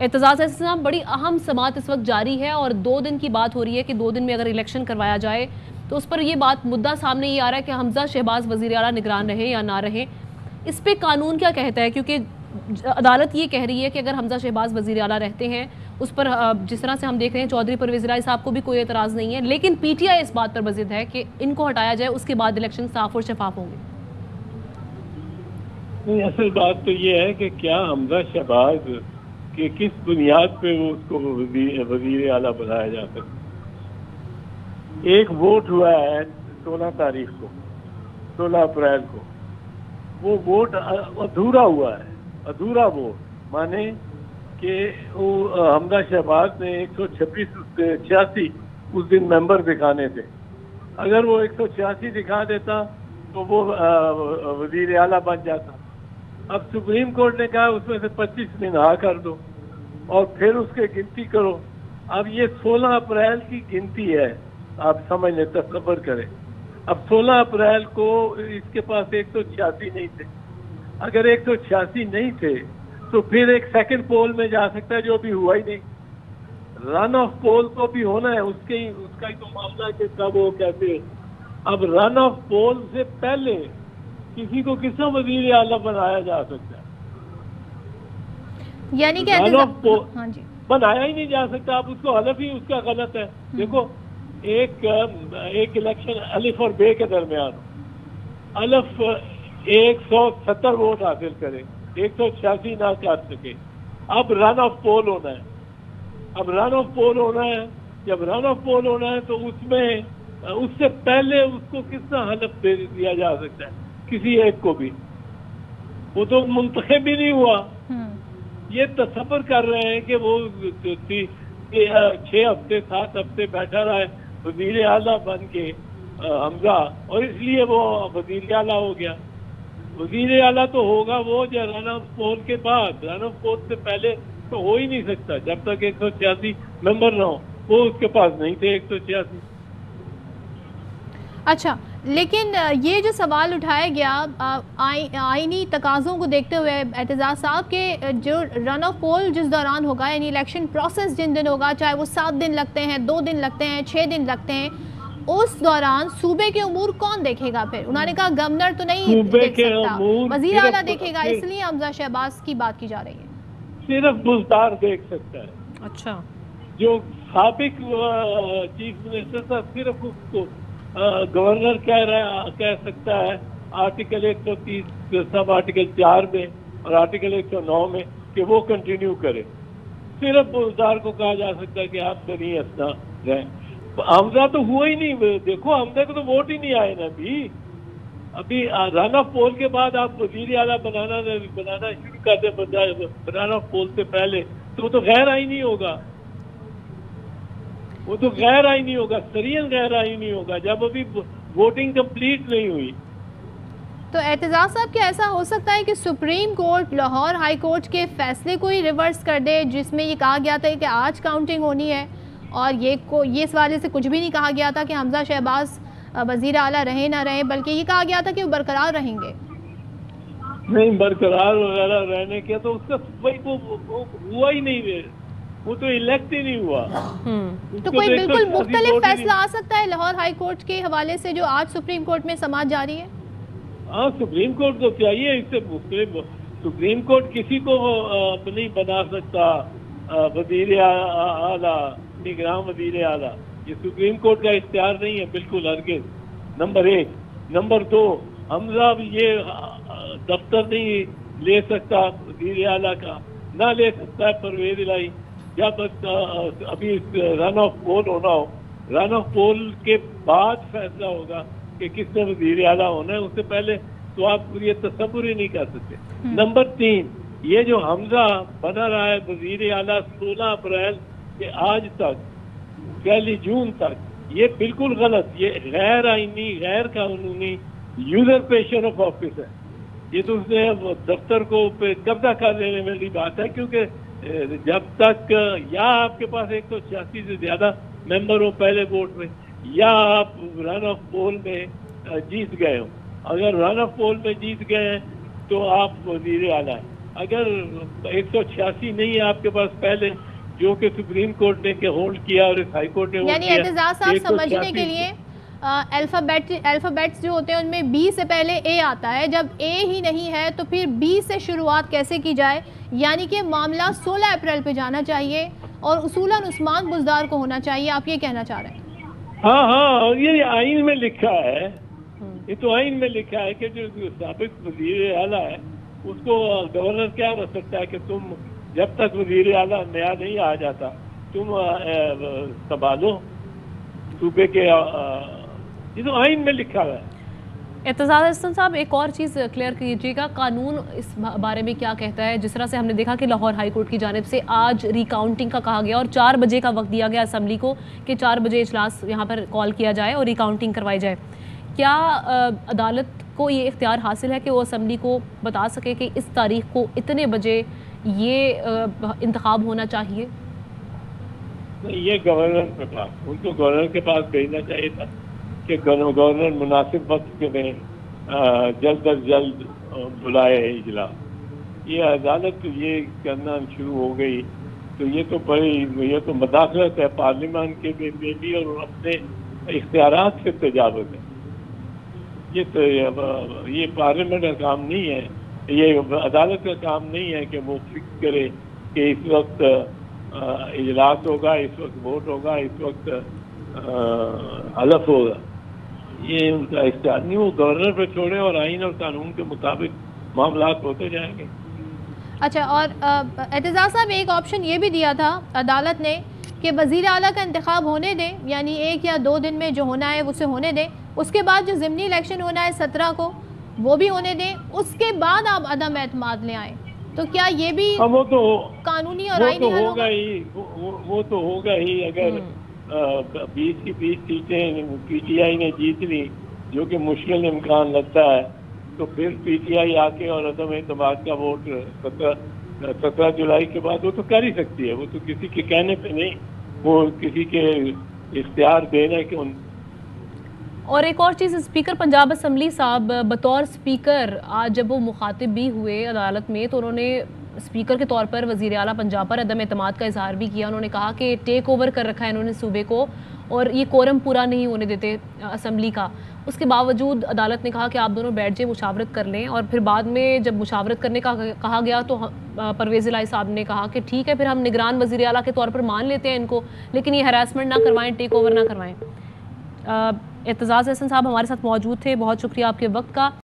اعتزاز احسن صاحب، بڑی اہم سماعت اس وقت جاری ہے اور 2 دن کی بات ہو رہی ہے کہ 2 دن میں اگر الیکشن کروایا جائے تو اس پر یہ بات مدعا سامنے یہ آ رہا ہے کہ حمزہ شہباز وزیر اعلیٰ نگران رہیں یا نہ رہیں. اس پہ قانون کیا کہتا ہے؟ کیونکہ عدالت یہ کہہ رہی ہے کہ اگر حمزہ شہباز وزیر اعلیٰ رہتے ہیں اس پر جس طرح سے ہم دیکھ رہے ہیں چودھری پرویز الہی صاحب کو بھی کوئی اعتراض نہیں ہے، لیکن پی ٹی آئی اس بات پر بضد ہے کہ ان کو ہٹایا جائے، اس کے بعد الیکشن صاف اور شفاف ہوں گے. نہیں، اصل بات تو یہ ہے کہ کیا حمزہ شہباز کہ کس بنیاد پہ اس کو وزیر اعلیٰ بنایا جا سکتا. ایک ووٹ ہوا ہے 16 تاریخ کو، 16 اپریل کو. وہ ووٹ ادھورا ہوا ہے، ادھورا ووٹ مانے کہ حمزہ شہباز نے 186 اس دن ممبر دکھانے تھے. اگر وہ 186 دکھا دیتا تو وہ وزیر اعلیٰ بن جاتا. اب سپریم کورٹ نے کہا اس میں سے 25 منہا کر دو اور پھر اس کے گنتی کرو. اب یہ 16 اپریل کی گنتی ہے، آپ سمجھ لیں، تصور کریں. اب 16 اپریل کو اس کے پاس 186 نہیں تھے. اگر 186 نہیں تھے تو پھر ایک سیکنڈ پول میں جا سکتا ہے، جو بھی ہوا ہی نہیں. رن آف پول کو بھی ہونا ہے، اس کا ہی تو معاملہ ہے کہ کب وہ کیسے. اب رن آف پول سے پہلے کسی کو کس طرح وزیر اعلیٰ بنایا جا سکتا ہے؟ یعنی کہ بنایا ہی نہیں جا سکتا. اب اس کو حلف ہی اس کا غلط ہے. دیکھو، ایک الیکشن الف اور بے کے درمیان، الف 170 ووٹ حاصل کرے، 186 نہ کر سکے. اب رن آف پول ہونا ہے. اب رن آف پول ہونا ہے. جب رن آف پول ہونا ہے تو اس میں اس سے پہلے اس کو کس طرح حلف دے دیا جا سکتا ہے کسی ایک کو بھی؟ وہ تو منتخب بھی نہیں ہوا. یہ تصور کر رہے ہیں کہ وہ 6 ہفتے 7 ہفتے بیٹھا رہا ہے وزیر اعلیٰ بن کے حمزہ، اور اس لیے وہ وزیر اعلیٰ ہو گیا. وزیر اعلیٰ تو ہوگا وہ جو رن آف پول کے بعد. رن آف پول سے پہلے تو ہو ہی نہیں سکتا جب تک 186 ممبر نہ ہو. وہ اس کے پاس نہیں تھے 186. اچھا، لیکن یہ جو سوال اٹھایا گیا آئینی تقاضوں کو دیکھتے ہوئے اعتزاز صاحب کہ جو رن آف پول جس دوران ہوگا، یعنی الیکشن پروسیس جن دن ہوگا، چاہے وہ 7 دن لگتے ہیں، 2 دن لگتے ہیں، 6 دن لگتے ہیں، اس دوران صوبے کے امور کون دیکھے گا؟ پھر انہوں نے کہا گورنر تو نہیں دیکھ سکتا، وزیر اعلیٰ دیکھے گا. اس لیے حمزہ شہباز کی بات کی جا رہی ہے. صرف بزدار دیکھ سکتا ہے. اچھا، جو سابق چیف منسٹر تھا صرف اس کو گورنر کہہ سکتا ہے آرٹیکل 130 سب آرٹیکل 4 میں اور آرٹیکل 109 میں کہ وہ کنٹینیو کرے. صرف بزدار کو کہا جا سکتا ہے کہ آپ نہیں ہنسنا رہیں. حمزہ تو ہوا ہی نہیں. دیکھو، حمزہ کو تو ووٹ ہی نہیں آئے نا. ابھی رن آف پول کے بعد آپ وزیر اعلیٰ بنانا شروع کر دیں رن آف پول سے پہلے، تو وہ تو غیر آئینی ہوگا. وہ تو غیر آئینی ہوگا، سریعاً غیر آئینی ہوگا جب ابھی ووٹنگ کمپلیٹ نہیں ہوئی. تو اعتزاز صاحب کیا ایسا ہو سکتا ہے کہ supreme court Lahore high court کے فیصلے کو ہی ریورس کر دے، جس میں یہ کہا گیا تھا کہ آج کاؤنٹنگ ہونی ہے، اور یہ اس حوالے سے کچھ بھی نہیں کہا گیا تھا کہ حمزہ شہباز وزیر اعلیٰ رہیں نہ رہیں، بلکہ یہ کہا گیا تھا کہ وہ برقرار رہیں گے؟ نہیں، برقرار وغیرہ رہنے کے تو اس کا ہوا ہی نہیں. وہ تو الیکٹ ہی نہیں ہوا. تو کوئی بالکل مختلف فیصلہ آ سکتا ہے لاہور ہائی کورٹ کے حوالے سے جو آج سپریم کورٹ میں سماعت جاری ہے؟ ہاں، سپریم کورٹ کو چاہیے. اس سے مختلف سپریم کورٹ کسی کو نہیں بنا سکتا وزیر اعلیٰ، نگراں وزیر اعلیٰ. یہ سپریم کورٹ کا اختیار نہیں ہے بالکل، ہرگز. نمبر 1. نمبر 2، حمزہ یہ دفتر نہیں لے سکتا وزیر اعلیٰ کا، نہ لے سکتا ہے پرویز الہی. جب ابھی رن آف پول ہونا ہو، رن آف پول کے بعد فیصلہ ہوگا کہ کس نے وزیر اعلیٰ ہونا ہے. اس سے پہلے تو آپ یہ تصور ہی نہیں کر سکتے. نمبر 3، یہ جو حمزہ بنا رہا ہے وزیر اعلیٰ 16 اپریل سے آج تک، پہلی جون تک، یہ بالکل غلط. یہ غیر آئینی، غیر قانونی یوزرپیشن آف آفس ہے. یہ تو اس نے دفتر کو قبضہ کر لینے والی بات ہے، کیونکہ جب تک یا آپ کے پاس 186 سے زیادہ ممبر ہو پہلے ووٹ میں، یا آپ رن آف پول میں جیت گئے ہو. اگر رن آف پول میں جیت گئے ہیں تو آپ وزیر اعلیٰ ہیں. اگر 186 نہیں ہے آپ کے پاس پہلے، جو کہ سپریم کورٹ نے ہولڈ کیا اور ہائی کورٹ نے ہولڈ یعنی کیا، اعتزاز صاحب سمجھنے کے لیے الفابیٹس جو ہوتے ہیں ان میں بی سے پہلے اے آتا ہے، جب اے ہی نہیں ہے تو پھر بی سے شروعات کیسے کی جائے؟ یعنی کہ معاملہ 16 اپریل پہ جانا چاہیے اور اصولاً عثمان بزدار کو ہونا چاہیے، آپ یہ کہنا چاہ رہے ہیں؟ ہاں، یہ آئین میں لکھا ہے، یہ تو آئین میں لکھا ہے کہ جو سابق وزیر اعلیٰ ہے اس کو گورنر کیا کر سکتا ہے کہ تم جب تک وزیر اعلیٰ نیا نہیں آ جاتا تم سنبھالو صوبے کے، یہ تو آئین میں لکھا ہوا ہے۔ اعتزاز احسن صاحب، ایک اور چیز کلیئر کیجیے گا، قانون اس بارے میں کیا کہتا ہے؟ جس طرح سے ہم نے دیکھا کہ لاہور ہائی کورٹ کی جانب سے آج ریکاؤنٹنگ کا کہا گیا اور 4 بجے کا وقت دیا گیا اسمبلی کو کہ 4 بجے اجلاس یہاں پر کال کیا جائے اور ریکاؤنٹنگ کروائی جائے۔ کیا عدالت کو یہ اختیار حاصل ہے کہ وہ اسمبلی کو بتا سکے کہ اس تاریخ کو اتنے بجے یہ انتخاب ہونا چاہیے؟ یہ گورنر کے پاس، ان کو گورنر کے پاس بھیجنا چاہیے تھا کہ گورنر مناسب وقت میں جلد از جلد بلائے اجلاس۔ یہ عدالت یہ کرنا شروع ہو گئی تو یہ تو مداخلت ہے پارلیمان کے بھی اور اپنے اختیارات سے تجاوز ہے۔ یہ پارلیمنٹ کا کام نہیں ہے، یہ عدالت کا کام نہیں ہے کہ وہ فکس کرے کہ اس وقت اجلاس ہوگا، اس وقت ووٹ ہوگا، اس وقت حلف ہوگا۔ یہ ان کا اختیار نہیں، وہ گورنر پہ چھوڑے اور آئین اور قانون کے مطابق معاملات ہوتے جائیں گے۔ اچھا، اور اعتزاز صاحب ایک آپشن یہ بھی دیا تھا عدالت نے کہ وزیر اعلیٰ کا انتخاب ہونے دیں، یعنی 1 یا 2 دن میں جو ہونا ہے اسے ہونے دیں، اس کے بعد جو ضمنی الیکشن ہونا ہے 17 کو وہ بھی ہونے دیں، اس کے بعد آپ عدم اعتماد لے آئیں۔ تو کیا یہ بھی قانونی اور آئینی حل ہوگا؟ وہ تو ہوگا ہی، اگر 20 کی 20 سیٹیں پی ٹی آئی نے جیت لی، جو کہ مشکل امکان لگتا ہے، تو پھر پی ٹی آئی آ کے اور عدم اعتماد کا ووٹ 17 جولائی کے بعد وہ تو کر ہی سکتی ہے، وہ تو کسی کے کہنے پہ نہیں، وہ کسی کے اختیار دینے کے۔ اور ایک اور چیز، اسپیکر پنجاب اسمبلی صاحب بطور اسپیکر آج جب وہ مخاطب بھی ہوئے عدالت میں تو انہوں نے اسپیکر کے طور پر وزیر اعلیٰ پنجاب پر عدم اعتماد کا اظہار بھی کیا۔ انہوں نے کہا کہ ٹیک اوور کر رکھا ہے انہوں نے صوبے کو اور یہ کورم پورا نہیں ہونے دیتے اسمبلی کا۔ اس کے باوجود عدالت نے کہا کہ آپ دونوں بیٹھ جائیں، مشاورت کر لیں، اور پھر بعد میں جب مشاورت کرنے کا کہا گیا تو پرویز الہی صاحب نے کہا کہ ٹھیک ہے، پھر ہم نگران وزیر اعلیٰ کے طور پر مان لیتے ہیں ان کو، لیکن یہ ہراسمنٹ نہ کروائیں، ٹیک اوور نہ کروائیں۔ اعتزاز احسن صاحب ہمارے ساتھ موجود تھے، بہت شکریہ آپ کے وقت کا۔